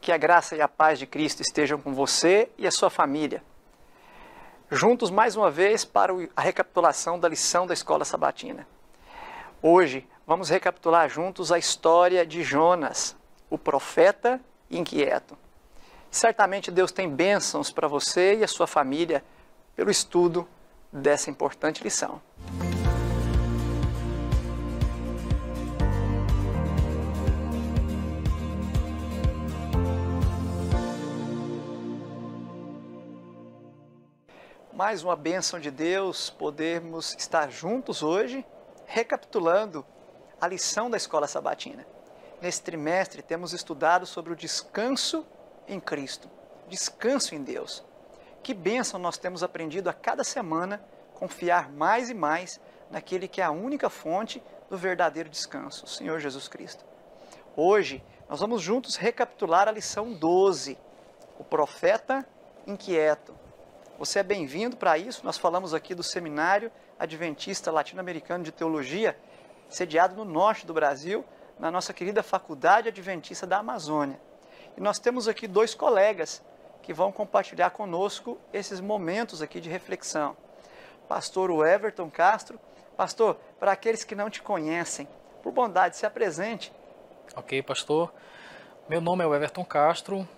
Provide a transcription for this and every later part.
Que a graça e a paz de Cristo estejam com você e a sua família. Juntos mais uma vez para a recapitulação da lição da Escola Sabatina. Hoje vamos recapitular juntos a história de Jonas, o profeta inquieto. Certamente Deus tem bênçãos para você e a sua família pelo estudo dessa importante lição. Mais uma bênção de Deus, podermos estar juntos hoje, recapitulando a lição da Escola Sabatina. Nesse trimestre temos estudado sobre o descanso em Cristo, descanso em Deus. Que bênção nós temos aprendido a cada semana, confiar mais e mais naquele que é a única fonte do verdadeiro descanso, o Senhor Jesus Cristo. Hoje nós vamos juntos recapitular a lição 12, o profeta inquieto. Você é bem-vindo para isso. Nós falamos aqui do Seminário Adventista Latino-Americano de Teologia, sediado no norte do Brasil, na nossa querida Faculdade Adventista da Amazônia. E nós temos aqui dois colegas que vão compartilhar conosco esses momentos aqui de reflexão. Pastor Everton Castro. Pastor, para aqueles que não te conhecem, por bondade, se apresente. Ok, pastor. Meu nome é Everton Castro.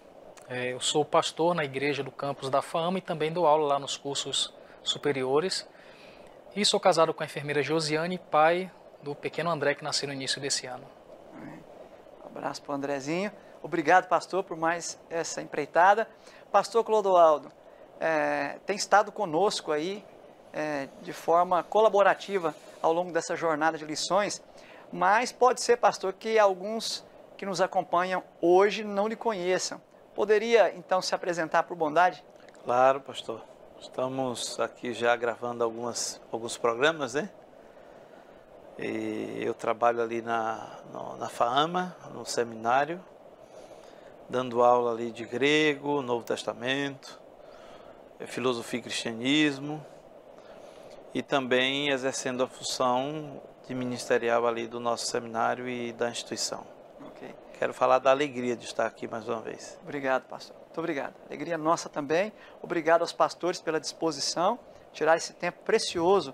Eu sou pastor na igreja do campus da FAMA e também dou aula lá nos cursos superiores. E sou casado com a enfermeira Josiane, pai do pequeno André, que nasceu no início desse ano. Um abraço para o Andrezinho. Obrigado, pastor, por mais essa empreitada. Pastor Clodoaldo, tem estado conosco aí de forma colaborativa ao longo dessa jornada de lições, mas pode ser, pastor, que alguns que nos acompanham hoje não lhe conheçam. Poderia, então, se apresentar por bondade? Claro, pastor. Estamos aqui já gravando alguns programas, né? E eu trabalho ali na FAAMA, no seminário, dando aula ali de grego, Novo Testamento, filosofia e cristianismo, e também exercendo a função de ministerial ali do nosso seminário e da instituição. Ok. Quero falar da alegria de estar aqui mais uma vez. Obrigado, pastor. Muito obrigado. Alegria nossa também. Obrigado aos pastores pela disposição, tirar esse tempo precioso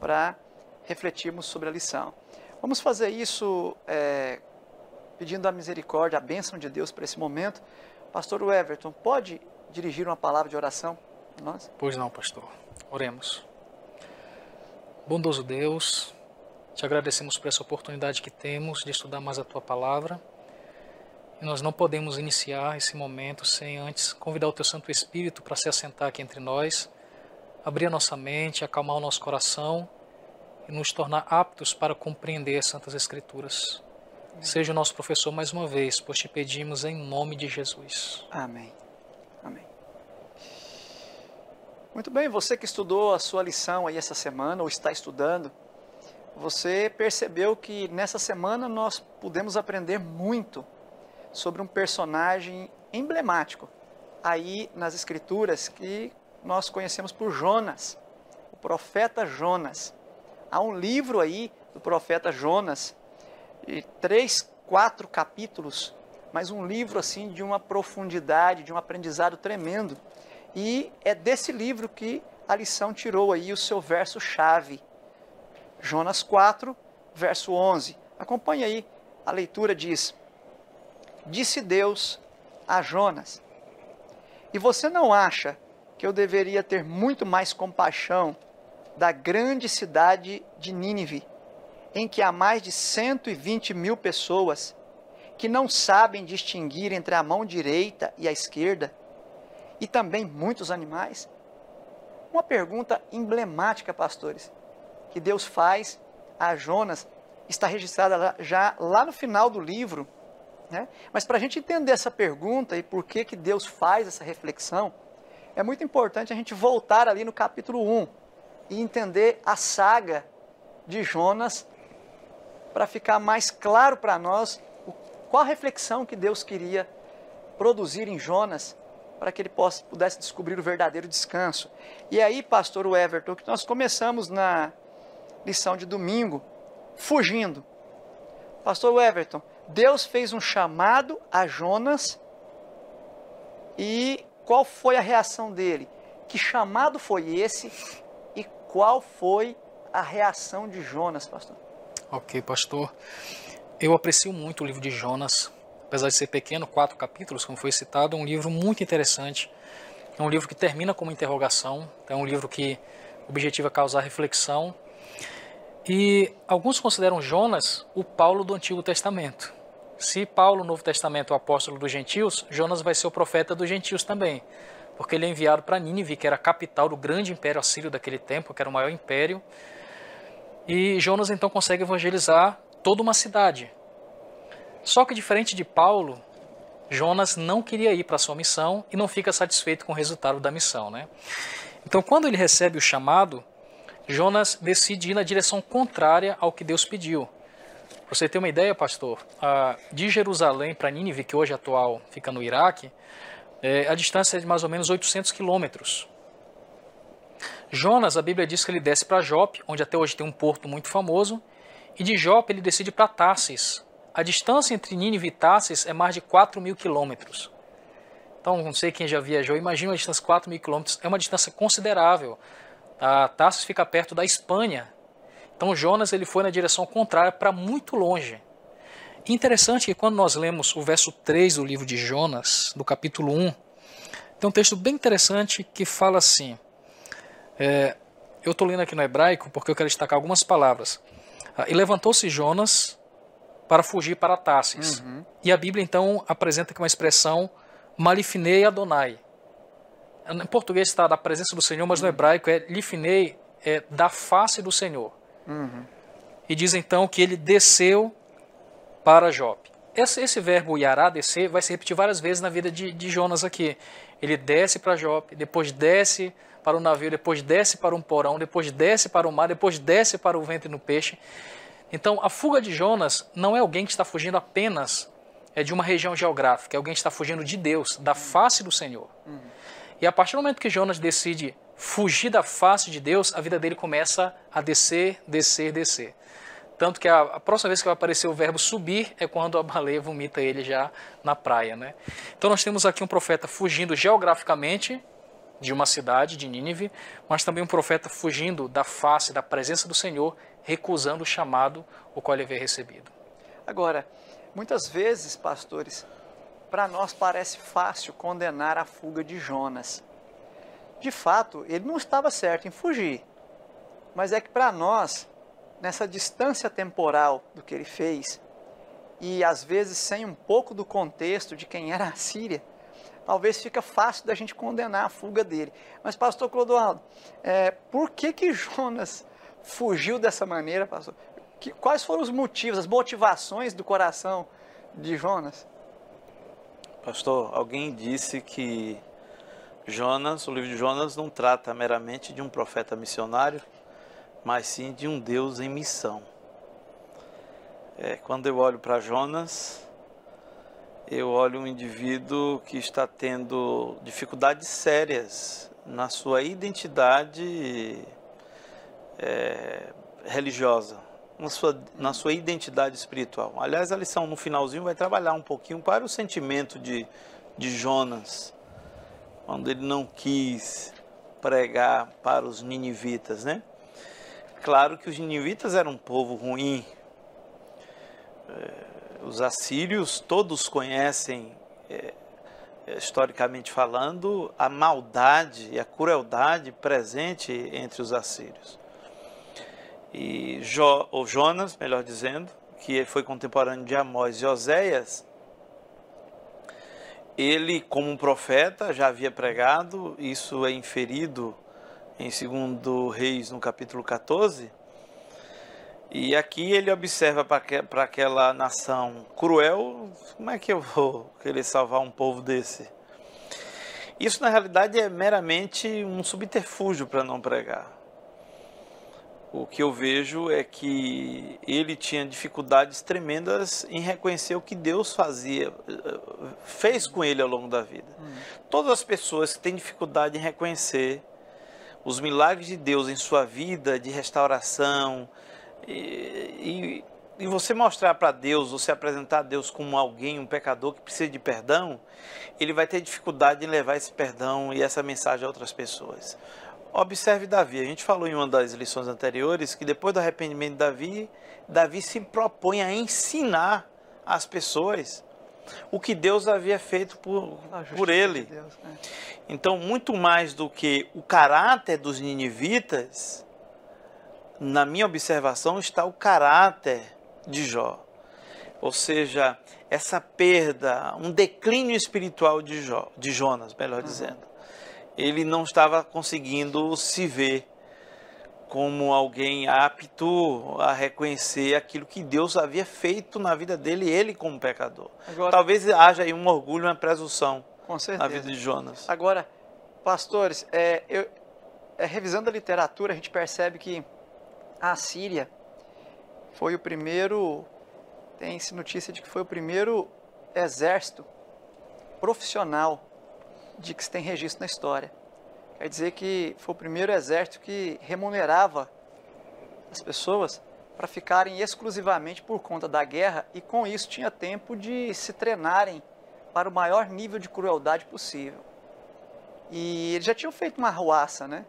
para refletirmos sobre a lição. Vamos fazer isso pedindo a misericórdia, a bênção de Deus para esse momento. Pastor Everton, pode dirigir uma palavra de oração a nós? Pois não, pastor. Oremos. Bondoso Deus, te agradecemos por essa oportunidade que temos de estudar mais a Tua Palavra. E nós não podemos iniciar esse momento sem antes convidar o Teu Santo Espírito para se assentar aqui entre nós, abrir a nossa mente, acalmar o nosso coração e nos tornar aptos para compreender as Santas Escrituras. Amém. Seja o nosso professor mais uma vez, pois te pedimos em nome de Jesus. Amém. Amém. Muito bem, você que estudou a sua lição aí essa semana, ou está estudando, você percebeu que nessa semana nós pudemos aprender muito sobre um personagem emblemático aí nas Escrituras que nós conhecemos por Jonas, o profeta Jonas. Há um livro aí do profeta Jonas, de 3, 4 capítulos, mas um livro assim de uma profundidade, de um aprendizado tremendo. E é desse livro que a lição tirou aí o seu verso-chave. Jonas 4, verso 11. Acompanhe aí, a leitura diz: Disse Deus a Jonas: E você não acha que eu deveria ter muito mais compaixão da grande cidade de Nínive, em que há mais de 120.000 pessoas que não sabem distinguir entre a mão direita e a esquerda, e também muitos animais? Uma pergunta emblemática, pastores, que Deus faz a Jonas, está registrada já lá no final do livro, né? Mas para a gente entender essa pergunta e por que Deus faz essa reflexão, é muito importante a gente voltar ali no capítulo 1 e entender a saga de Jonas, para ficar mais claro para nós qual a reflexão que Deus queria produzir em Jonas, para que ele pudesse descobrir o verdadeiro descanso. E aí, pastor Everton, que nós começamos na lição de domingo, fugindo. Pastor Everton, Deus fez um chamado a Jonas E qual foi a reação dele? Que chamado foi esse? E qual foi a reação de Jonas, pastor? Ok, pastor. Eu aprecio muito o livro de Jonas. Apesar de ser pequeno, 4 capítulos, como foi citado, é um livro muito interessante. É um livro que termina com uma interrogação. É um livro que objetiva causar reflexão. E alguns consideram Jonas o Paulo do Antigo Testamento. Se Paulo, no Novo Testamento, é o apóstolo dos gentios, Jonas vai ser o profeta dos gentios também. Porque ele é enviado para Nínive, que era a capital do grande império assírio daquele tempo, que era o maior império. E Jonas então consegue evangelizar toda uma cidade. Só que diferente de Paulo, Jonas não queria ir para a sua missão e não fica satisfeito com o resultado da missão, né? Então, quando ele recebe o chamado, Jonas decide ir na direção contrária ao que Deus pediu. Para você ter uma ideia, pastor, de Jerusalém para Nínive, que hoje atual fica no Iraque, a distância é de mais ou menos 800 quilômetros. Jonas, a Bíblia diz que ele desce para Jope, onde até hoje tem um porto muito famoso, e de Jope ele decide para Tarsis. A distância entre Nínive e Tarsis é mais de 4.000 quilômetros. Então, não sei quem já viajou, imagina uma distância de 4.000 quilômetros, é uma distância considerável. Tarsis fica perto da Espanha. Então, Jonas ele foi na direção contrária, para muito longe. Interessante que quando nós lemos o verso 3 do livro de Jonas, do capítulo 1, tem um texto bem interessante que fala assim. Eu estou lendo aqui no hebraico porque eu quero destacar algumas palavras. E levantou-se Jonas para fugir para Tarsis. E a Bíblia então apresenta aqui uma expressão Malifnei Adonai. Em português está da presença do Senhor, mas no hebraico é Lifnei, da face do Senhor. E diz então que ele desceu para Jope. Esse verbo yará, descer, vai se repetir várias vezes na vida de Jonas aqui. Ele desce para Jope, depois desce para o navio, depois desce para um porão, depois desce para o mar, depois desce para o ventre no peixe. Então, a fuga de Jonas não é alguém que está fugindo apenas de uma região geográfica, é alguém que está fugindo de Deus, da face do Senhor. E a partir do momento que Jonas decide fugir da face de Deus, a vida dele começa a descer, descer, descer. Tanto que a próxima vez que vai aparecer o verbo subir é quando a baleia vomita ele já na praia, né? Então nós temos aqui um profeta fugindo geograficamente de uma cidade, de Nínive, mas também um profeta fugindo da face, da presença do Senhor, recusando o chamado o qual ele havia recebido. Agora, muitas vezes, pastores, para nós parece fácil condenar a fuga de Jonas. De fato, ele não estava certo em fugir, mas é que para nós, nessa distância temporal do que ele fez, e às vezes sem um pouco do contexto de quem era a Síria, talvez fica fácil da gente condenar a fuga dele. Mas, pastor Clodoaldo, por que Jonas fugiu dessa maneira, pastor? Quais foram os motivos, as motivações do coração de Jonas? Pastor, alguém disse que Jonas, o livro de Jonas, não trata meramente de um profeta missionário, mas sim de um Deus em missão. Quando eu olho para Jonas, eu olho um indivíduo que está tendo dificuldades sérias na sua identidade religiosa, na sua identidade espiritual. Aliás, a lição no finalzinho vai trabalhar um pouquinho para o sentimento de Jonas, quando ele não quis pregar para os ninivitas, né? Claro que os ninivitas eram um povo ruim. Os assírios, todos conhecem, historicamente falando, a maldade e a crueldade presente entre os assírios. E Jonas, melhor dizendo, que foi contemporâneo de Amós e Oséias, ele, como um profeta, já havia pregado, isso é inferido em 2 Reis, no capítulo 14, e aqui ele observa para aquela nação cruel, como é que eu vou querer salvar um povo desse? Isso, na realidade, é meramente um subterfúgio para não pregar. O que eu vejo é que ele tinha dificuldades tremendas em reconhecer o que Deus fez com ele ao longo da vida. Todas as pessoas que têm dificuldade em reconhecer os milagres de Deus em sua vida, de restauração, e e você mostrar para Deus, você apresentar a Deus como alguém, um pecador que precisa de perdão, ele vai ter dificuldade em levar esse perdão e essa mensagem a outras pessoas. Observe Davi. A gente falou em uma das lições anteriores que depois do arrependimento de Davi, Davi se propõe a ensinar às pessoas o que Deus havia feito por ele. De Deus, né? Então, muito mais do que o caráter dos ninivitas, na minha observação, está o caráter de Jó. Ou seja, essa perda, um declínio espiritual de Jonas, melhor dizendo. Ele não estava conseguindo se ver como alguém apto a reconhecer aquilo que Deus havia feito na vida dele, ele como pecador. Agora, talvez haja aí um orgulho, uma presunção com certeza, na vida de Jonas. Agora, pastores, revisando a literatura, a gente percebe que a Assíria foi o primeiro, tem-se notícia de que foi o primeiro exército profissional de que se tem registro na história. Quer dizer que foi o primeiro exército que remunerava as pessoas para ficarem exclusivamente por conta da guerra e com isso tinha tempo de se treinarem para o maior nível de crueldade possível. E eles já tinham feito uma arruaça, né,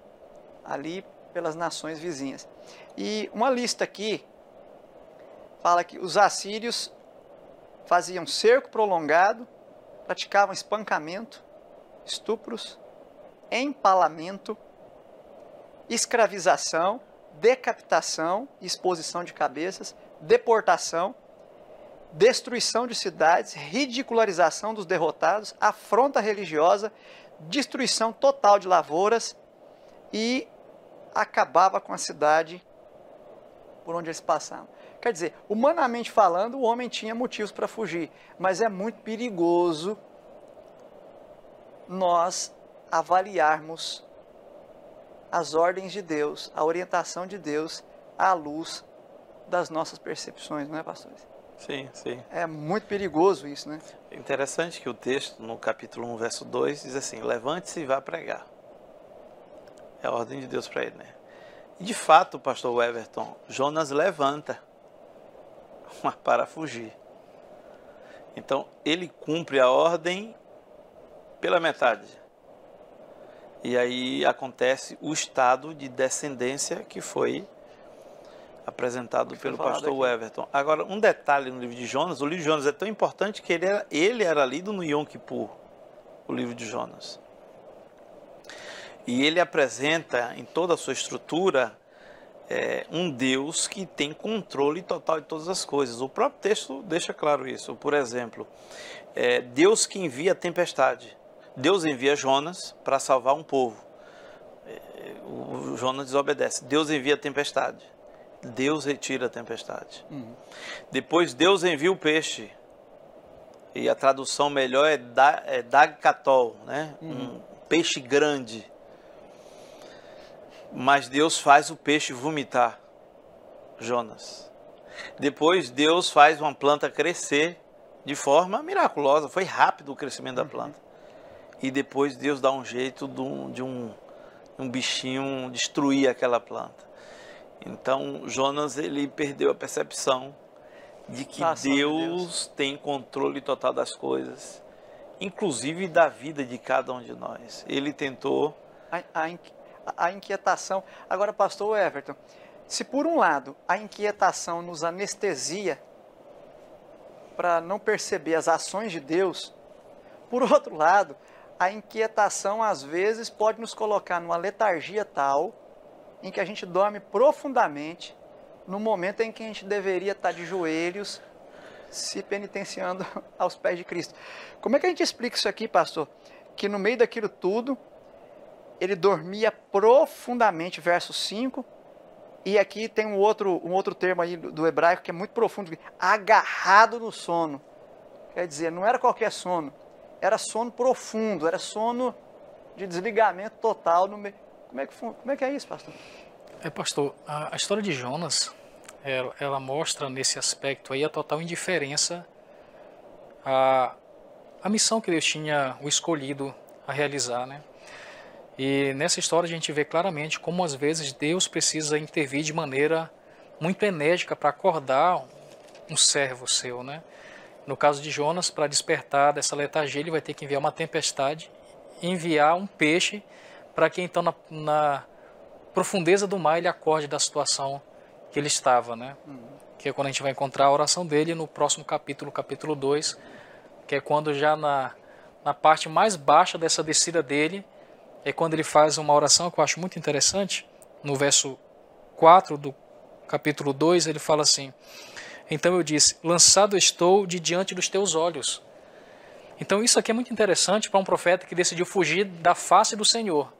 ali pelas nações vizinhas. E uma lista aqui fala que os assírios faziam cerco prolongado, praticavam espancamento, estupros, empalamento, escravização, decapitação, exposição de cabeças, deportação, destruição de cidades, ridicularização dos derrotados, afronta religiosa, destruição total de lavouras e acabava com a cidade por onde eles passavam. Quer dizer, humanamente falando, o homem tinha motivos para fugir, mas é muito perigoso nós avaliarmos as ordens de Deus, a orientação de Deus à luz das nossas percepções, não é, pastores? Sim, sim. É muito perigoso isso, né? É interessante que o texto, no capítulo 1, verso 2, diz assim: levante-se e vá pregar. É a ordem de Deus para ele, né? E de fato, pastor Everton, Jonas levanta para fugir. Então, ele cumpre a ordem pela metade. E aí acontece o estado de descendência que foi apresentado pelo pastor Everton. Agora, um detalhe no livro de Jonas: o livro de Jonas é tão importante que ele era lido no Yom Kippur, o livro de Jonas. E ele apresenta em toda a sua estrutura um Deus que tem controle total de todas as coisas. O próprio texto deixa claro isso. Por exemplo, Deus que envia a tempestade. Deus envia Jonas para salvar um povo. O Jonas desobedece. Deus envia a tempestade. Deus retira a tempestade. Depois Deus envia o peixe. E a tradução melhor é Dag Katol, né? Um peixe grande. Mas Deus faz o peixe vomitar Jonas. Depois Deus faz uma planta crescer de forma miraculosa. Foi rápido o crescimento da planta. E depois Deus dá um jeito de um bichinho destruir aquela planta. Então Jonas, ele perdeu a percepção de que Deus tem controle total das coisas, inclusive da vida de cada um de nós. Ele tentou... A inquietação. Agora, pastor Everton, se por um lado a inquietação nos anestesia para não perceber as ações de Deus, por outro lado, a inquietação às vezes pode nos colocar numa letargia tal em que a gente dorme profundamente no momento em que a gente deveria estar de joelhos se penitenciando aos pés de Cristo. Como é que a gente explica isso aqui, pastor? Que no meio daquilo tudo ele dormia profundamente, verso 5, e aqui tem um outro termo aí do hebraico que é muito profundo, agarrado no sono. Quer dizer, não era qualquer sono, era sono profundo, era sono de desligamento total no meio. Como é que é isso, pastor? Pastor, a história de Jonas, ela mostra nesse aspecto aí a total indiferença à missão que Deus tinha o escolhido a realizar, né? E nessa história a gente vê claramente como às vezes Deus precisa intervir de maneira muito enérgica para acordar um servo seu, né? No caso de Jonas, para despertar dessa letargia, ele vai ter que enviar uma tempestade, enviar um peixe, para que então na profundeza do mar ele acorde da situação que ele estava, né? Que é quando a gente vai encontrar a oração dele no próximo capítulo, capítulo 2, que é quando já na parte mais baixa dessa descida dele, é quando ele faz uma oração que eu acho muito interessante. No verso 4 do capítulo 2, ele fala assim: então eu disse, lançado estou de diante dos teus olhos. Então isso aqui é muito interessante para um profeta que decidiu fugir da face do Senhor.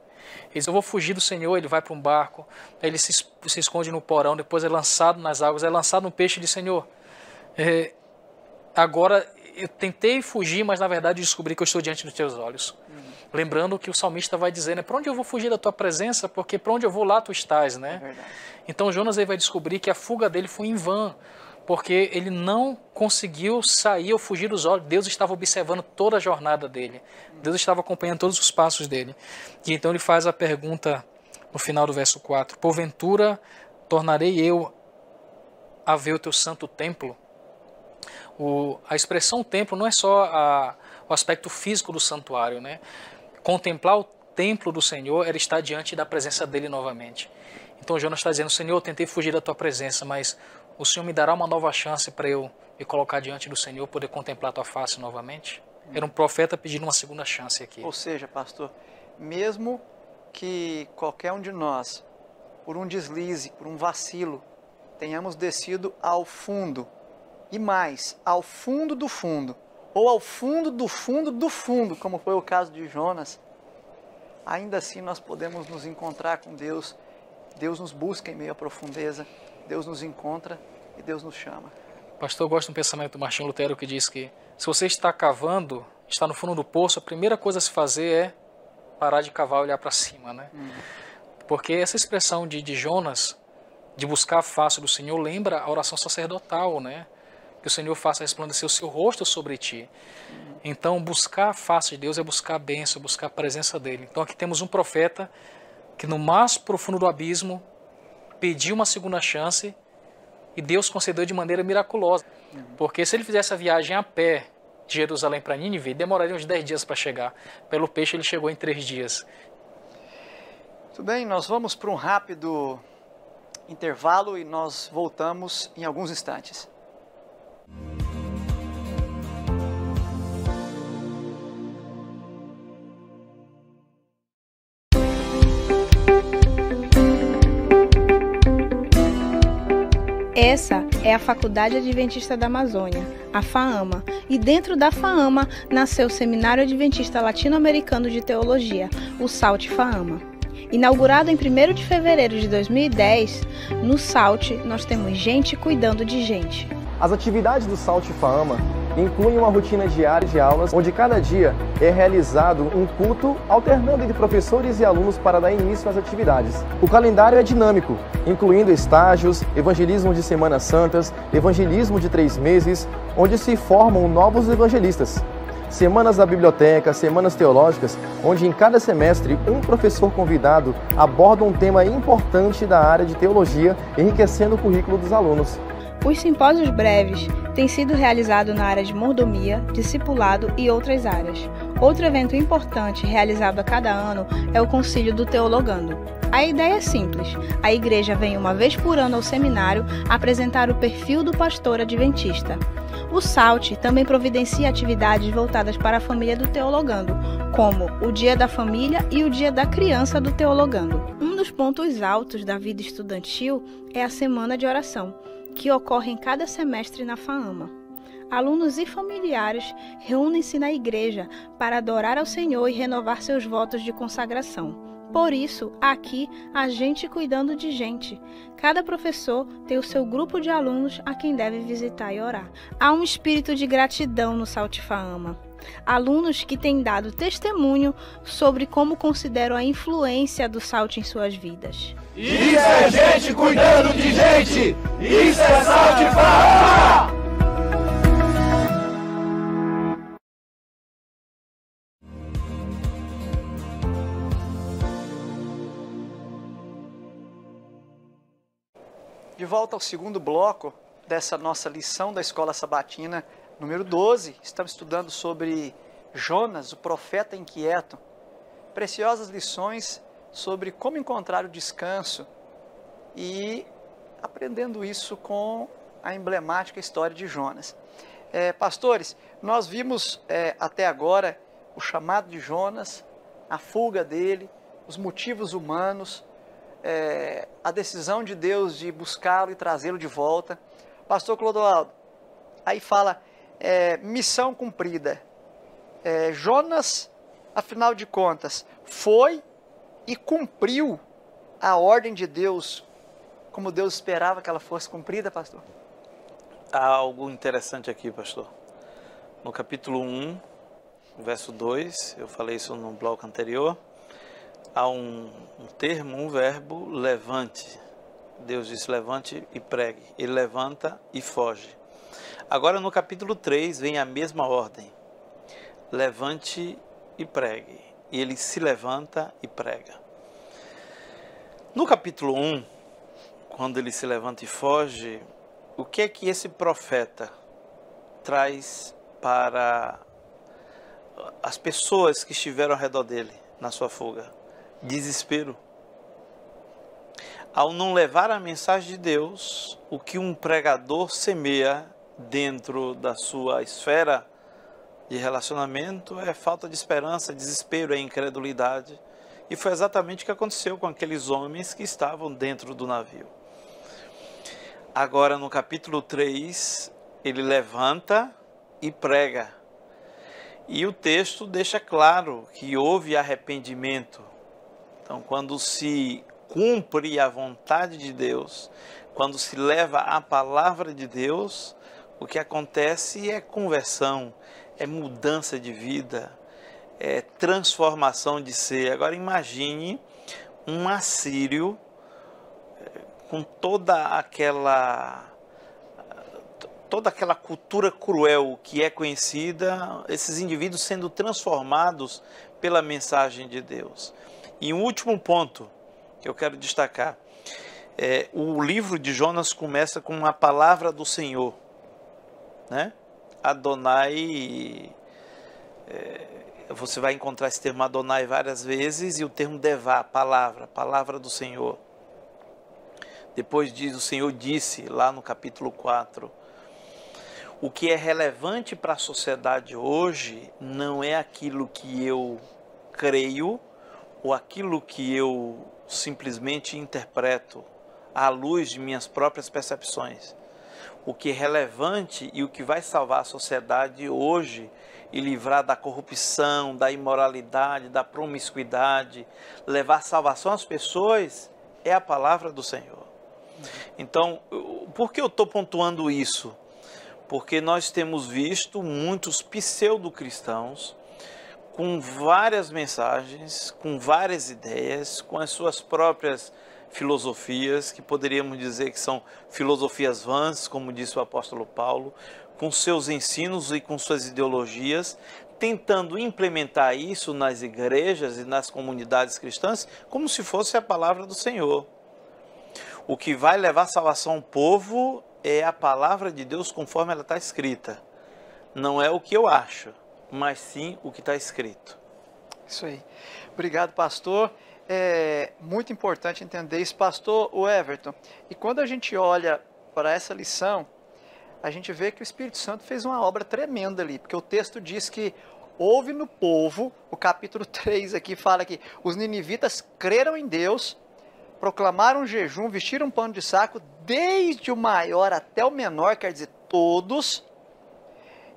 Ele diz, eu vou fugir do Senhor, ele vai para um barco, aí ele se esconde no porão, depois é lançado nas águas, é lançado no peixe de Senhor. Agora eu tentei fugir, mas na verdade descobri que eu estou diante dos teus olhos. Lembrando que o salmista vai dizer, né, para onde eu vou fugir da tua presença, porque para onde eu vou lá tu estás, né? Então Jonas aí vai descobrir que a fuga dele foi em vão, porque ele não conseguiu sair ou fugir dos olhos. Deus estava observando toda a jornada dele. Deus estava acompanhando todos os passos dele. E então ele faz a pergunta no final do verso 4. Porventura tornarei eu a ver o teu santo templo? A expressão templo não é só o aspecto físico do santuário, né? Contemplar o templo do Senhor era estar diante da presença dele novamente. Então Jonas está dizendo, Senhor, eu tentei fugir da tua presença, mas o Senhor me dará uma nova chance para eu me colocar diante do Senhor, poder contemplar a tua face novamente? Era um profeta pedindo uma segunda chance aqui. Ou seja, pastor, mesmo que qualquer um de nós, por um deslize, por um vacilo, tenhamos descido ao fundo, e mais, ao fundo do fundo, ou ao fundo do fundo do fundo, como foi o caso de Jonas, ainda assim nós podemos nos encontrar com Deus. Deus nos busca em meio à profundeza, Deus nos encontra e Deus nos chama. Pastor, eu gosto do pensamento do Martinho Lutero, que diz que se você está cavando, está no fundo do poço, a primeira coisa a se fazer é parar de cavar e olhar para cima, né? Porque essa expressão de Jonas, de buscar a face do Senhor, lembra a oração sacerdotal, né? Que o Senhor faça resplandecer o seu rosto sobre ti. Então, buscar a face de Deus é buscar a bênção, buscar a presença dele. Então, aqui temos um profeta que no mais profundo do abismo pediu uma segunda chance e Deus concedeu de maneira miraculosa. Porque se ele fizesse a viagem a pé de Jerusalém para Nínive, demoraria uns 10 dias para chegar. Pelo peixe ele chegou em 3 dias. Tudo bem, nós vamos para um rápido intervalo e nós voltamos em alguns instantes. Essa é a Faculdade Adventista da Amazônia, a FAAMA, e dentro da FAAMA nasceu o Seminário Adventista Latino-Americano de Teologia, o SALT FAAMA. Inaugurado em 1º de fevereiro de 2010, no SALT nós temos gente cuidando de gente. As atividades do SALT FAAMA incluem uma rotina diária de aulas, onde cada dia é realizado um culto alternando entre professores e alunos para dar início às atividades. O calendário é dinâmico, incluindo estágios, evangelismo de Semanas Santas, evangelismo de 3 meses, onde se formam novos evangelistas. Semanas da biblioteca, semanas teológicas, onde em cada semestre um professor convidado aborda um tema importante da área de teologia, enriquecendo o currículo dos alunos. Os simpósios breves têm sido realizados na área de mordomia, discipulado e outras áreas. Outro evento importante realizado a cada ano é o Concílio do Teologando. A ideia é simples. A igreja vem uma vez por ano ao seminário apresentar o perfil do pastor adventista. O SALT também providencia atividades voltadas para a família do Teologando, como o Dia da Família e o Dia da Criança do Teologando. Um dos pontos altos da vida estudantil é a Semana de Oração, que ocorre em cada semestre na FAAMA. Alunos e familiares reúnem-se na igreja para adorar ao Senhor e renovar seus votos de consagração. Por isso, aqui, a gente cuidando de gente. Cada professor tem o seu grupo de alunos a quem deve visitar e orar. Há um espírito de gratidão no SALT FAAMA. Alunos que têm dado testemunho sobre como consideram a influência do SALT em suas vidas. Isso é gente cuidando de gente! Isso é SALT FAAMA! De volta ao segundo bloco, dessa nossa lição da Escola Sabatina, número 12. Estamos estudando sobre Jonas, o profeta inquieto. Preciosas lições sobre como encontrar o descanso e aprendendo isso com a emblemática história de Jonas. Pastores, nós vimos até agora o chamado de Jonas, a fuga dele, os motivos humanos, a decisão de Deus de buscá-lo e trazê-lo de volta. Pastor Clodoaldo, aí fala missão cumprida. Jonas, afinal de contas, foi e cumpriu a ordem de Deus como Deus esperava que ela fosse cumprida, pastor? Há algo interessante aqui, pastor. No capítulo 1, verso 2, eu falei isso no bloco anterior, há um termo, um verbo, levante. Deus disse levante e pregue. Ele levanta e foge. Agora no capítulo 3 vem a mesma ordem. Levante e pregue. E ele se levanta e prega. No capítulo 1, quando ele se levanta e foge, o que é que esse profeta traz para as pessoas que estiveram ao redor dele na sua fuga? Desespero. Ao não levar a mensagem de Deus, o que um pregador semeia dentro da sua esfera de relacionamento é falta de esperança, desespero, é incredulidade. E foi exatamente o que aconteceu com aqueles homens que estavam dentro do navio. Agora no capítulo 3, ele levanta e prega. E o texto deixa claro que houve arrependimento. Então, quando se cumpre a vontade de Deus, quando se leva a palavra de Deus, o que acontece é conversão, é mudança de vida, é transformação de ser. Agora imagine um assírio com toda aquela cultura cruel que é conhecida, esses indivíduos sendo transformados pela mensagem de Deus. E um último ponto que eu quero destacar, o livro de Jonas começa com uma palavra do Senhor, né? Adonai, você vai encontrar esse termo Adonai várias vezes, e o termo Devá, palavra do Senhor. Depois diz, o Senhor disse, lá no capítulo 4, o que é relevante para a sociedade hoje não é aquilo que eu creio ou aquilo que eu simplesmente interpreto à luz de minhas próprias percepções. O que é relevante e o que vai salvar a sociedade hoje e livrar da corrupção, da imoralidade, da promiscuidade, levar salvação às pessoas é a palavra do Senhor. Então, por que eu estou pontuando isso? Porque nós temos visto muitos pseudo-cristãos com várias mensagens, com várias ideias, com as suas próprias filosofias, que poderíamos dizer que são filosofias vãs, como disse o apóstolo Paulo, com seus ensinos e com suas ideologias, tentando implementar isso nas igrejas e nas comunidades cristãs, como se fosse a palavra do Senhor. O que vai levar salvação ao povo é a palavra de Deus conforme ela está escrita. Não é o que eu acho, mas sim o que está escrito. Isso aí. Obrigado, pastor. É muito importante entender isso, pastor Everton. E quando a gente olha para essa lição, a gente vê que o Espírito Santo fez uma obra tremenda ali, porque o texto diz que houve no povo, o capítulo 3 aqui fala que os ninivitas creram em Deus, proclamaram jejum, vestiram pano de saco, desde o maior até o menor, quer dizer, todos.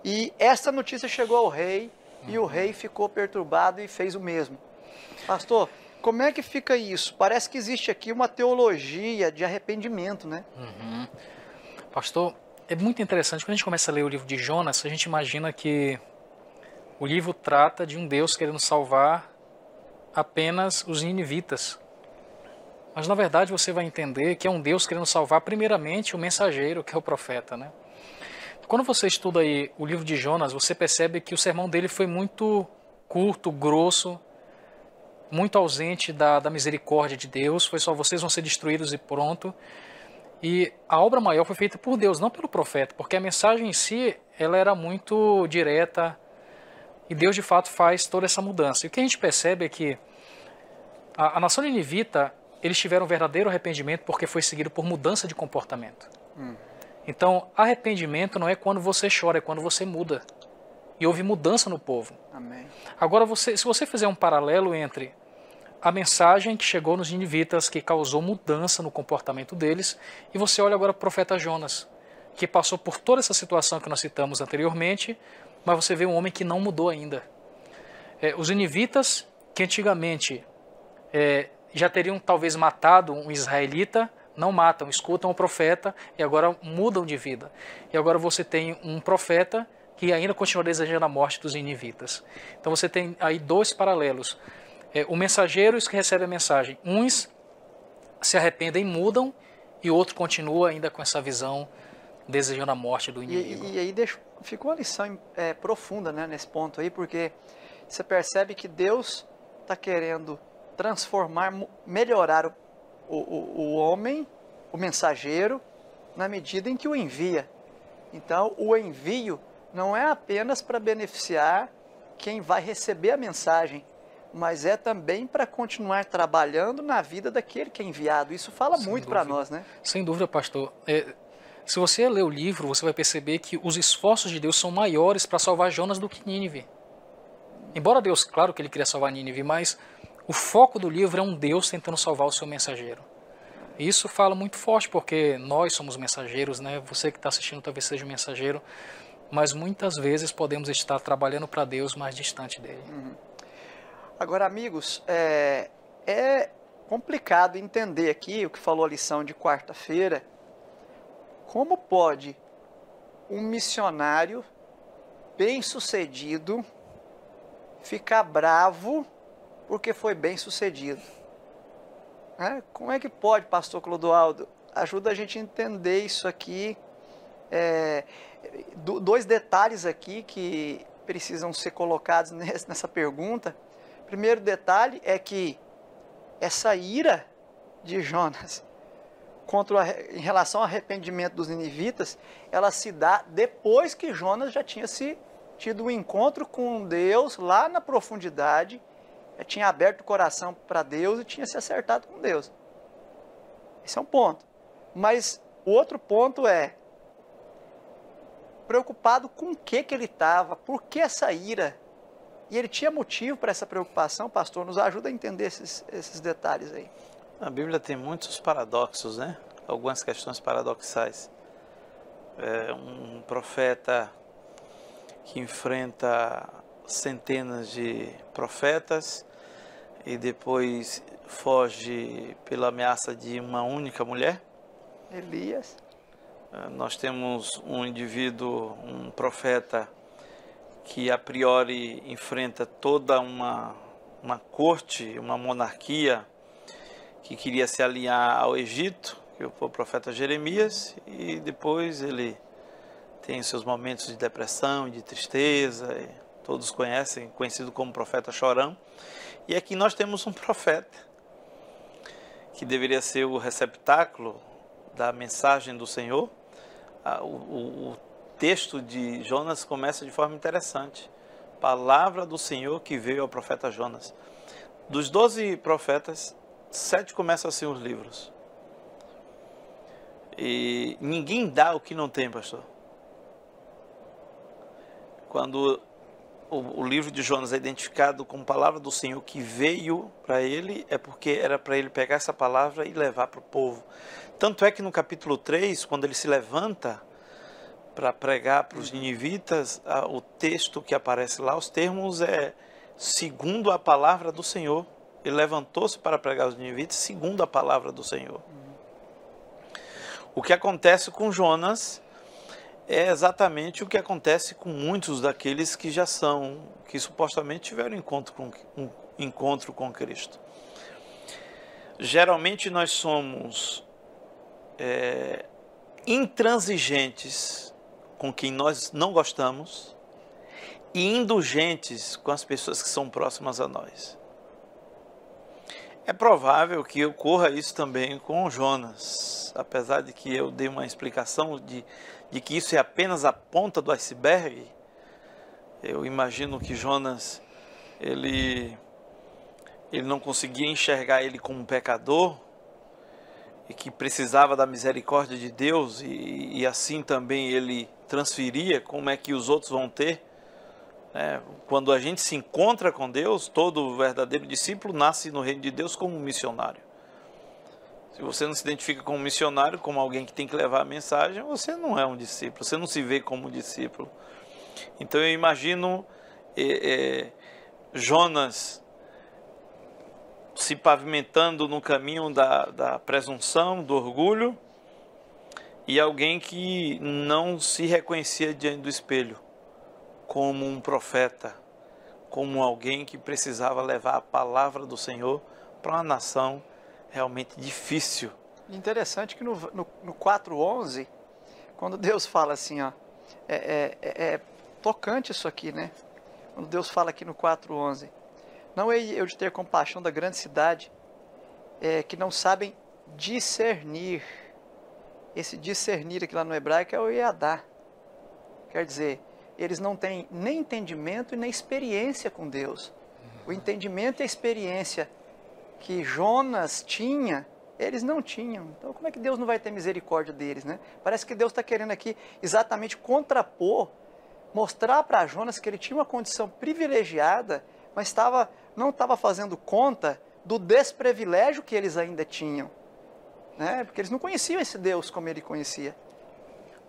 E essa notícia chegou ao rei, e o rei ficou perturbado e fez o mesmo. Pastor, como é que fica isso? Parece que existe aqui uma teologia de arrependimento, né? Pastor, é muito interessante, quando a gente começa a ler o livro de Jonas, a gente imagina que o livro trata de um Deus querendo salvar apenas os ninivitas. Mas na verdade você vai entender que é um Deus querendo salvar primeiramente o mensageiro, que é o profeta, né? Quando você estuda aí o livro de Jonas, você percebe que o sermão dele foi muito curto, grosso, muito ausente da misericórdia de Deus, foi só vocês vão ser destruídos e pronto. E a obra maior foi feita por Deus, não pelo profeta, porque a mensagem em si, ela era muito direta, e Deus de fato faz toda essa mudança. E o que a gente percebe é que a nação ninivita, eles tiveram um verdadeiro arrependimento porque foi seguido por mudança de comportamento. Então, arrependimento não é quando você chora, é quando você muda. E houve mudança no povo. Amém. Agora, se você fizer um paralelo entre a mensagem que chegou nos ninivitas, que causou mudança no comportamento deles, e você olha agora para o profeta Jonas, que passou por toda essa situação que nós citamos anteriormente, mas você vê um homem que não mudou ainda. Os ninivitas, que antigamente já teriam talvez matado um israelita, não matam, escutam o profeta e agora mudam de vida. E agora você tem um profeta que ainda continua desejando a morte dos ninivitas. Então você tem aí dois paralelos. O mensageiro e os que recebem a mensagem. Uns se arrependem e mudam, e o outro continua ainda com essa visão, desejando a morte do inimigo. E aí ficou uma lição profunda, né, nesse ponto aí, porque você percebe que Deus está querendo transformar, melhorar o homem, o mensageiro, na medida em que o envia. Então, o envio não é apenas para beneficiar quem vai receber a mensagem, mas é também para continuar trabalhando na vida daquele que é enviado. Isso fala muito para nós, né? Sem dúvida, pastor. Se você ler o livro, você vai perceber que os esforços de Deus são maiores para salvar Jonas do que Nínive. Embora Deus, claro que ele queria salvar Nínive, mas o foco do livro é um Deus tentando salvar o seu mensageiro. E isso fala muito forte, porque nós somos mensageiros, né? Você que está assistindo talvez seja um mensageiro, mas muitas vezes podemos estar trabalhando para Deus mais distante dele. Agora, amigos, é complicado entender aqui o que falou a lição de quarta-feira. Como pode um missionário bem-sucedido ficar bravo porque foi bem-sucedido? Como é que pode, pastor Clodoaldo? Ajuda a gente a entender isso aqui. Dois detalhes aqui que precisam ser colocados nessa pergunta. Primeiro detalhe é que essa ira de Jonas em relação ao arrependimento dos ninivitas, ela se dá depois que Jonas já tinha tido um encontro com Deus lá na profundidade, já tinha aberto o coração para Deus e tinha se acertado com Deus. Esse é um ponto. Mas o outro ponto é preocupado com o que ele estava, por que essa ira? E ele tinha motivo para essa preocupação, pastor? Nos ajuda a entender esses detalhes aí. A Bíblia tem muitos paradoxos, né? Algumas questões paradoxais. Um profeta que enfrenta centenas de profetas e depois foge pela ameaça de uma única mulher. Elias. Nós temos um indivíduo, um profeta, que a priori enfrenta toda uma corte, uma monarquia que queria se alinhar ao Egito, que foi o profeta Jeremias, e depois ele tem seus momentos de depressão e de tristeza, e todos conhecem, conhecido como profeta chorão. E aqui nós temos um profeta que deveria ser o receptáculo da mensagem do Senhor. O texto de Jonas começa de forma interessante. Palavra do Senhor que veio ao profeta Jonas. Dos 12 profetas, 7 começam assim os livros. E ninguém dá o que não tem, pastor. Quando o livro de Jonas é identificado como palavra do Senhor que veio para ele, é porque era para ele pegar essa palavra e levar para o povo. Tanto é que no capítulo 3, quando ele se levanta para pregar para os ninivitas, o texto que aparece lá, os termos segundo a palavra do Senhor. Ele levantou-se para pregar aos ninivitas segundo a palavra do Senhor. O que acontece com Jonas é exatamente o que acontece com muitos daqueles que que supostamente tiveram um encontro com Cristo. Geralmente nós somos intransigentes com quem nós não gostamos e indulgentes com as pessoas que são próximas a nós. É provável que ocorra isso também com Jonas, apesar de que eu dei uma explicação de que isso é apenas a ponta do iceberg. Eu imagino que Jonas, ele não conseguia enxergar ele como um pecador e que precisava da misericórdia de Deus e assim também ele transferia como é que os outros vão ter. Quando a gente se encontra com Deus, todo verdadeiro discípulo nasce no reino de Deus como um missionário. Se você não se identifica como missionário, como alguém que tem que levar a mensagem, você não é um discípulo, você não se vê como um discípulo. Então eu imagino Jonas se pavimentando no caminho da presunção, do orgulho, e alguém que não se reconhecia diante do espelho como um profeta, como alguém que precisava levar a palavra do Senhor para uma nação realmente difícil. Interessante que no 4:11, quando Deus fala assim, ó, é tocante isso aqui, né? Quando Deus fala aqui no 4:11, não é eu de ter compaixão da grande cidade, que não sabem discernir. Esse discernir aqui lá no hebraico é o Yadá. Quer dizer, eles não têm nem entendimento e nem experiência com Deus. O entendimento e a experiência que Jonas tinha, eles não tinham. Então como é que Deus não vai ter misericórdia deles, né? Parece que Deus está querendo aqui exatamente contrapor, mostrar para Jonas que ele tinha uma condição privilegiada, mas não estava fazendo conta do desprivilégio que eles ainda tinham, né? Porque eles não conheciam esse Deus como ele conhecia.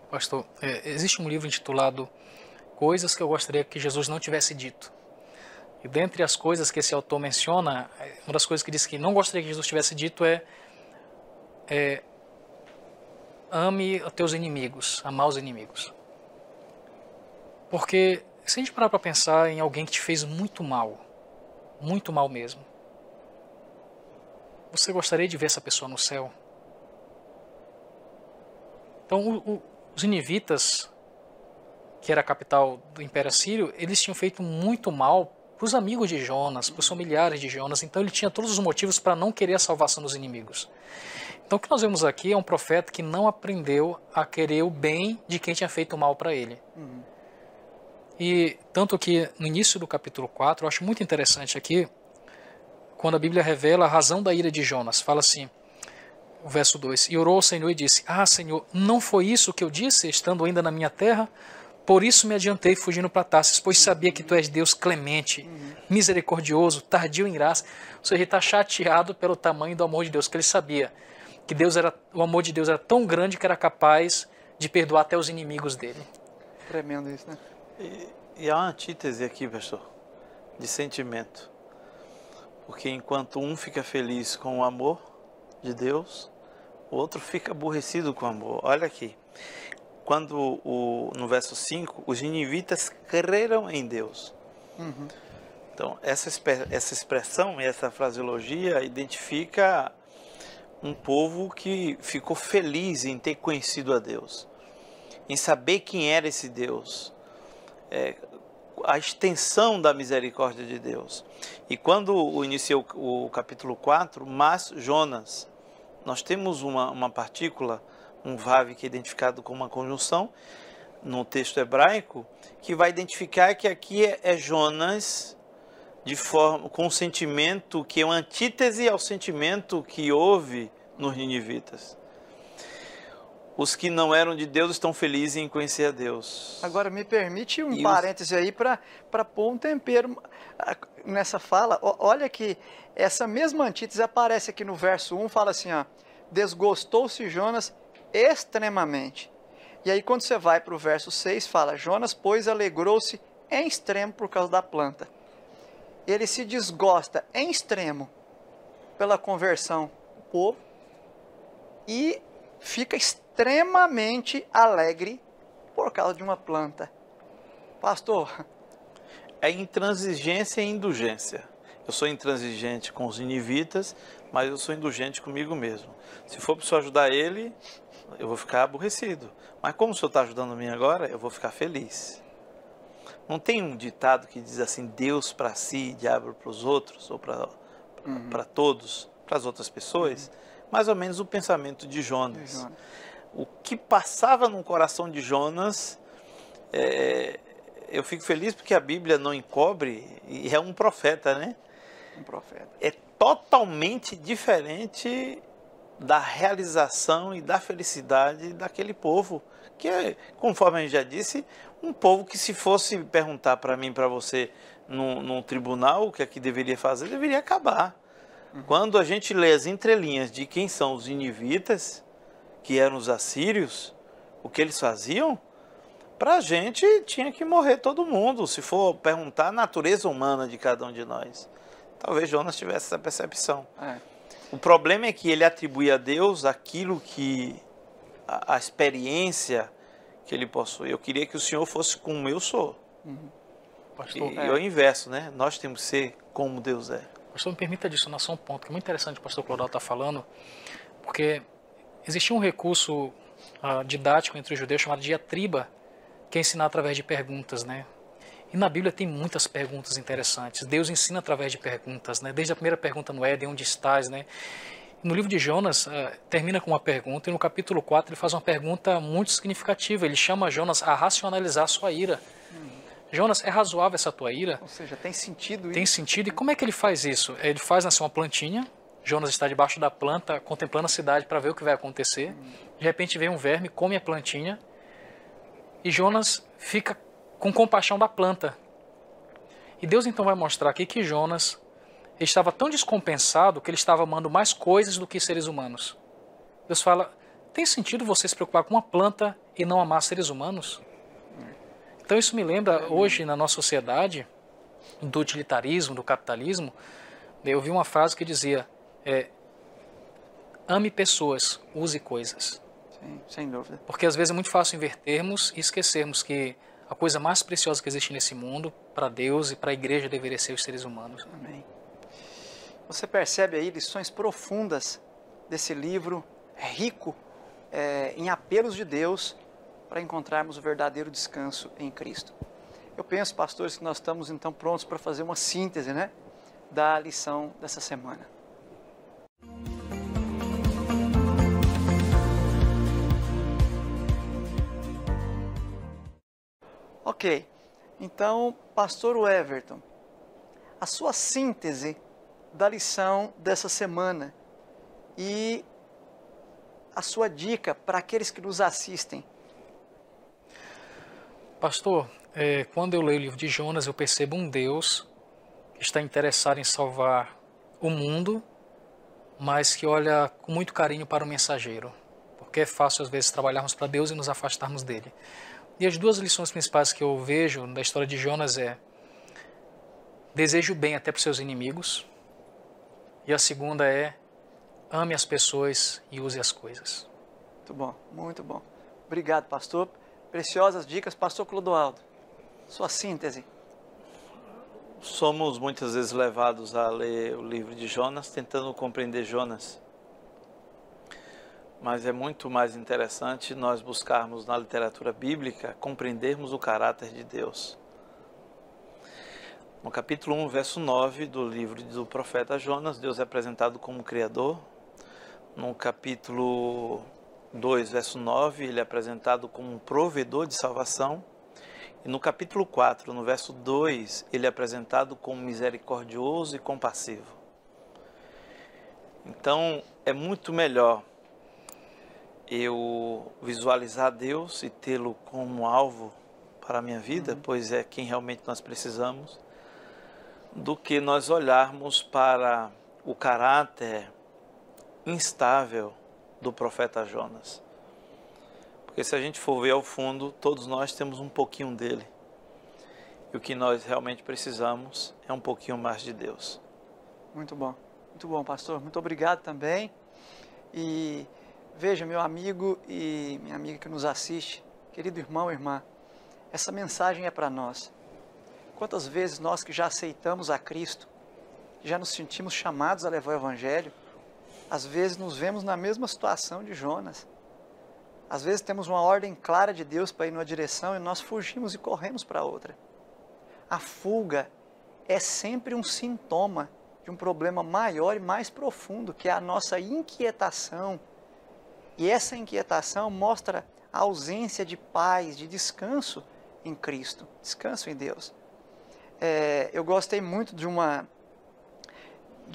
Pastor, existe um livro intitulado Coisas que eu gostaria que Jesus não tivesse dito. E dentre as coisas que esse autor menciona, uma das coisas que diz que não gostaria que Jesus tivesse dito é ame os teus inimigos, amar os inimigos. Porque se a gente parar para pensar em alguém que te fez muito mal mesmo, você gostaria de ver essa pessoa no céu? Então os ninivitas, que era a capital do Império Assírio, eles tinham feito muito mal para os amigos de Jonas, para os familiares de Jonas. Então ele tinha todos os motivos para não querer a salvação dos inimigos. Então o que nós vemos aqui é um profeta que não aprendeu a querer o bem de quem tinha feito mal para ele. E tanto que no início do capítulo 4, eu acho muito interessante aqui, quando a Bíblia revela a razão da ira de Jonas. Fala assim, o verso 2, e orou ao Senhor e disse, Senhor, não foi isso que eu disse, estando ainda na minha terra? Por isso me adiantei fugindo para Tarsis, pois sabia que tu és Deus clemente, misericordioso, tardio em graça. Ou seja, ele está chateado pelo tamanho do amor de Deus, que ele sabia que o amor de Deus era tão grande que era capaz de perdoar até os inimigos dele. Tremendo isso, né? E há uma antítese aqui, pastor, de sentimento. Porque enquanto um fica feliz com o amor de Deus, o outro fica aborrecido com o amor. Olha aqui. Quando no verso 5, os ninivitas creram em Deus. Então, essa expressão e essa fraseologia identifica um povo que ficou feliz em ter conhecido a Deus, em saber quem era esse Deus, a extensão da misericórdia de Deus. E quando iniciou o capítulo 4, mas Jonas, nós temos uma partícula, um vav que é identificado com uma conjunção no texto hebraico, que vai identificar que aqui é Jonas com um sentimento que é uma antítese ao sentimento que houve nos ninivitas. Os que não eram de Deus estão felizes em conhecer a Deus. Agora me permite um parêntese aí para pôr um tempero nessa fala. Olha que essa mesma antítese aparece aqui no verso 1, fala assim, desgostou-se Jonas extremamente. E aí quando você vai para o verso 6, fala, Jonas, pois, alegrou-se em extremo por causa da planta. Ele se desgosta em extremo pela conversão do povo e fica extremamente alegre por causa de uma planta. Pastor? É intransigência e indulgência. Eu sou intransigente com os ninivitas, mas eu sou indulgente comigo mesmo. Se for para o senhor ajudar ele, eu vou ficar aborrecido. Mas como o senhor está ajudando a mim agora, eu vou ficar feliz. Não tem um ditado que diz assim, Deus para si e diabo para os outros, ou para para todos, para as outras pessoas, mais ou menos o pensamento de Jonas. O que passava no coração de Jonas, eu fico feliz porque a Bíblia não encobre, e é um profeta, né? Um profeta. É totalmente diferente da realização e da felicidade daquele povo, que é, conforme a gente já disse, um povo que, se fosse perguntar para mim, para você, num tribunal, o que é que deveria fazer, deveria acabar. Quando a gente lê as entrelinhas de quem são os ninivitas, que eram os assírios, o que eles faziam, para a gente tinha que morrer todo mundo, se for perguntar a natureza humana de cada um de nós. Talvez Jonas tivesse essa percepção. O problema é que ele atribui a Deus aquilo que, a experiência que ele possui. Eu queria que o Senhor fosse como eu sou. Pastor, E é o inverso, né? Nós temos que ser como Deus é. Pastor, me permita adicionar só um ponto, que é muito interessante o pastor Clodoaldo está falando, porque existia um recurso didático entre os judeus chamado diatriba, que é ensinar através de perguntas, né? E na Bíblia tem muitas perguntas interessantes. Deus ensina através de perguntas, né? Desde a primeira pergunta no Éden, onde estás, né? No livro de Jonas, termina com uma pergunta, e no capítulo 4 ele faz uma pergunta muito significativa. Ele chama Jonas a racionalizar a sua ira. Jonas, é razoável essa tua ira? Ou seja, tem sentido isso? Tem sentido. E como é que ele faz isso? Ele faz nascer uma plantinha. Jonas está debaixo da planta, contemplando a cidade para ver o que vai acontecer. De repente vem um verme, come a plantinha. E Jonas fica com compaixão da planta. E Deus então vai mostrar aqui que Jonas estava tão descompensado que ele estava amando mais coisas do que seres humanos. Deus fala, tem sentido você se preocupar com uma planta e não amar seres humanos? Então isso me lembra, hoje na nossa sociedade, do utilitarismo, do capitalismo, eu vi uma frase que dizia, ame pessoas, use coisas. Sim, sem dúvida. Porque às vezes é muito fácil invertermos e esquecermos que a coisa mais preciosa que existe nesse mundo, para Deus e para a igreja, deveria ser os seres humanos. Amém. Você percebe aí lições profundas desse livro, rico em apelos de Deus para encontrarmos o verdadeiro descanso em Cristo. Eu penso, pastores, que nós estamos então prontos para fazer uma síntese, né, da lição dessa semana. Ok, então, pastor Everton, a sua síntese da lição dessa semana e a sua dica para aqueles que nos assistem. Pastor, quando eu leio o livro de Jonas, eu percebo um Deus que está interessado em salvar o mundo, mas que olha com muito carinho para o mensageiro, porque é fácil às vezes trabalharmos para Deus e nos afastarmos dele. E as duas lições principais que eu vejo da história de Jonas é: deseje o bem até para os seus inimigos, e a segunda é: ame as pessoas e use as coisas. Muito bom, muito bom. Obrigado, pastor. Preciosas dicas. Pastor Clodoaldo, sua síntese. Somos muitas vezes levados a ler o livro de Jonas, tentando compreender Jonas. Mas é muito mais interessante nós buscarmos na literatura bíblica, compreendermos o caráter de Deus. No capítulo 1, verso 9 do livro do profeta Jonas, Deus é apresentado como Criador. No capítulo 2, verso 9, ele é apresentado como um provedor de salvação. E no capítulo 4, no verso 2, ele é apresentado como misericordioso e compassivo. Então, é muito melhor eu visualizar Deus e tê-lo como alvo para a minha vida, pois é quem realmente nós precisamos, do que nós olharmos para o caráter instável do profeta Jonas. Porque se a gente for ver ao fundo, todos nós temos um pouquinho dele. E o que nós realmente precisamos é um pouquinho mais de Deus. Muito bom, pastor. Muito obrigado também. E veja, meu amigo e minha amiga que nos assiste, querido irmão e irmã, essa mensagem é para nós. Quantas vezes nós que já aceitamos a Cristo, já nos sentimos chamados a levar o Evangelho, às vezes nos vemos na mesma situação de Jonas. Às vezes temos uma ordem clara de Deus para ir numa direção e nós fugimos e corremos para outra. A fuga é sempre um sintoma de um problema maior e mais profundo, que é a nossa inquietação. E essa inquietação mostra a ausência de paz, de descanso em Cristo, descanso em Deus. Eu gostei muito de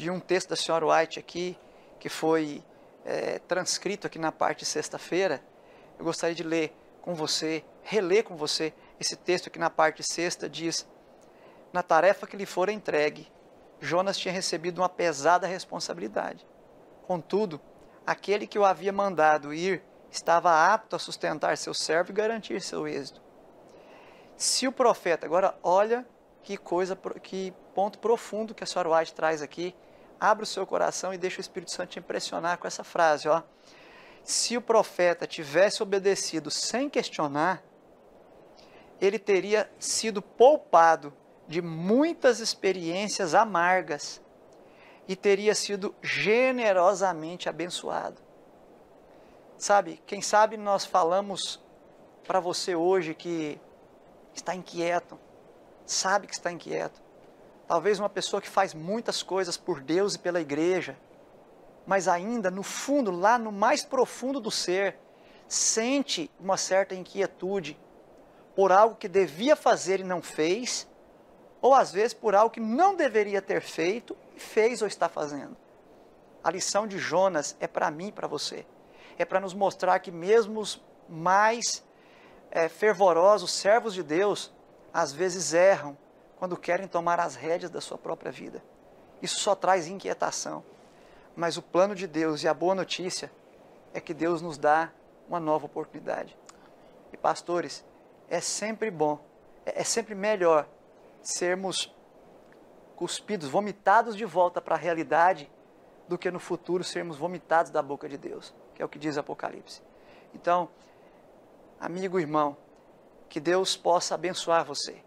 um texto da senhora White aqui, que foi transcrito aqui na parte de sexta-feira. Eu gostaria de ler com você, reler com você esse texto aqui na parte de sexta. Diz: na tarefa que lhe fora entregue, Jonas tinha recebido uma pesada responsabilidade. Contudo, aquele que o havia mandado ir estava apto a sustentar seu servo e garantir seu êxito. Se o profeta, agora olha que ponto profundo que a senhora White traz aqui. Abra o seu coração e deixa o Espírito Santo te impressionar com essa frase, ó. Se o profeta tivesse obedecido sem questionar, ele teria sido poupado de muitas experiências amargas e teria sido generosamente abençoado. Sabe, quem sabe nós falamos para você hoje que está inquieto, sabe que está inquieto. Talvez uma pessoa que faz muitas coisas por Deus e pela igreja, mas ainda no fundo, lá no mais profundo do ser, sente uma certa inquietude por algo que devia fazer e não fez, ou às vezes por algo que não deveria ter feito e fez ou está fazendo. A lição de Jonas é para mim e para você. É para nos mostrar que mesmo os mais fervorosos servos de Deus, às vezes erram quando querem tomar as rédeas da sua própria vida. Isso só traz inquietação. Mas o plano de Deus e a boa notícia é que Deus nos dá uma nova oportunidade. E pastores, é sempre bom, é sempre melhor sermos cuspidos, vomitados de volta para a realidade, do que no futuro sermos vomitados da boca de Deus, que é o que diz Apocalipse. Então, amigo, irmão, que Deus possa abençoar você,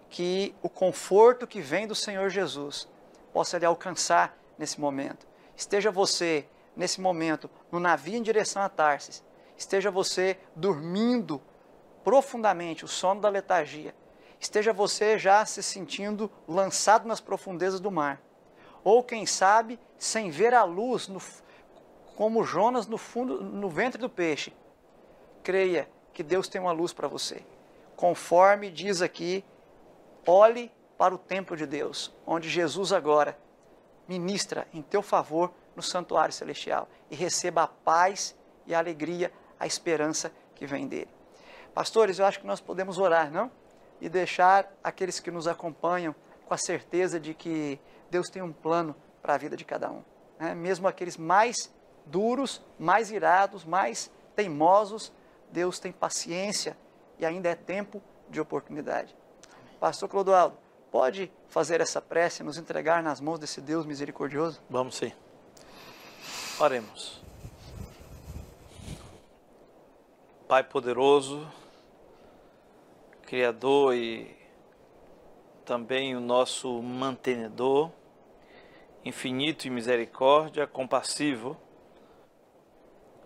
que o conforto que vem do Senhor Jesus possa lhe alcançar nesse momento. Esteja você, nesse momento, no navio em direção a Tarsis, esteja você dormindo profundamente, o sono da letargia, esteja você já se sentindo lançado nas profundezas do mar, ou quem sabe, sem ver a luz, como Jonas no ventre do peixe, creia que Deus tem uma luz para você. Conforme diz aqui, olhe para o templo de Deus, onde Jesus agora ministra em teu favor no santuário celestial, e receba a paz e a alegria, a esperança que vem dele. Pastores, eu acho que nós podemos orar, não? E deixar aqueles que nos acompanham com a certeza de que Deus tem um plano para a vida de cada um, né? Mesmo aqueles mais duros, mais irados, mais teimosos, Deus tem paciência e ainda é tempo de oportunidade. Pastor Clodoaldo, pode fazer essa prece e nos entregar nas mãos desse Deus misericordioso? Vamos sim. Oremos. Pai poderoso, Criador e também o nosso mantenedor, infinito em misericórdia, compassivo,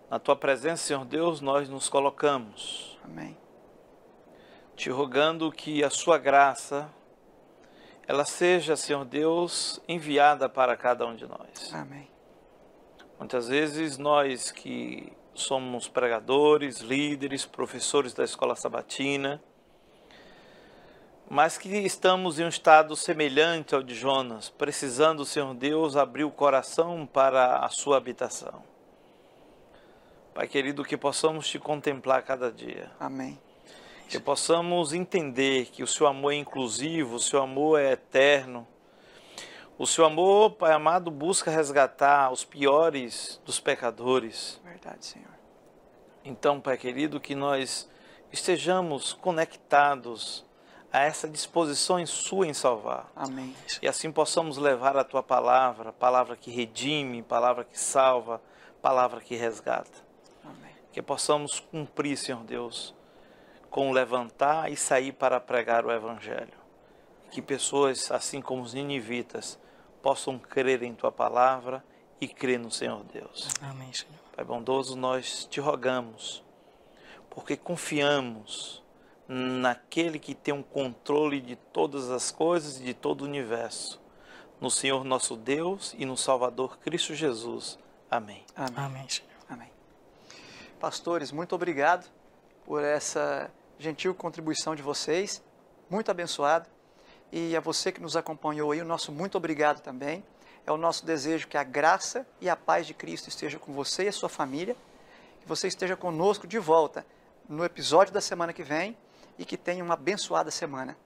na Tua presença, Senhor Deus, nós nos colocamos. Amém. Te rogando que a Sua graça, ela seja, Senhor Deus, enviada para cada um de nós. Amém. Muitas vezes nós que somos pregadores, líderes, professores da escola sabatina, mas que estamos em um estado semelhante ao de Jonas, precisando, Senhor Deus, abrir o coração para a Sua habitação. Pai querido, que possamos Te contemplar cada dia. Amém. Que possamos entender que o Seu amor é inclusivo, o Seu amor é eterno. O Seu amor, Pai amado, busca resgatar os piores dos pecadores. Verdade, Senhor. Então, Pai querido, que nós estejamos conectados a essa disposição Sua em salvar. Amém. E assim possamos levar a Tua palavra, palavra que redime, palavra que salva, palavra que resgata. Amém. Que possamos cumprir, Senhor Deus, com levantar e sair para pregar o Evangelho. Que pessoas, assim como os ninivitas, possam crer em Tua palavra e crer no Senhor Deus. Amém, Senhor. Pai bondoso, nós Te rogamos, porque confiamos naquele que tem um controle de todas as coisas e de todo o universo. no Senhor nosso Deus e no Salvador Cristo Jesus. Amém. Amém. Amém, Senhor. Amém. Pastores, muito obrigado por essa gentil contribuição de vocês, muito abençoado. E a você que nos acompanhou aí, o nosso muito obrigado também. É o nosso desejo que a graça e a paz de Cristo esteja com você e a sua família, que você esteja conosco de volta no episódio da semana que vem e que tenha uma abençoada semana.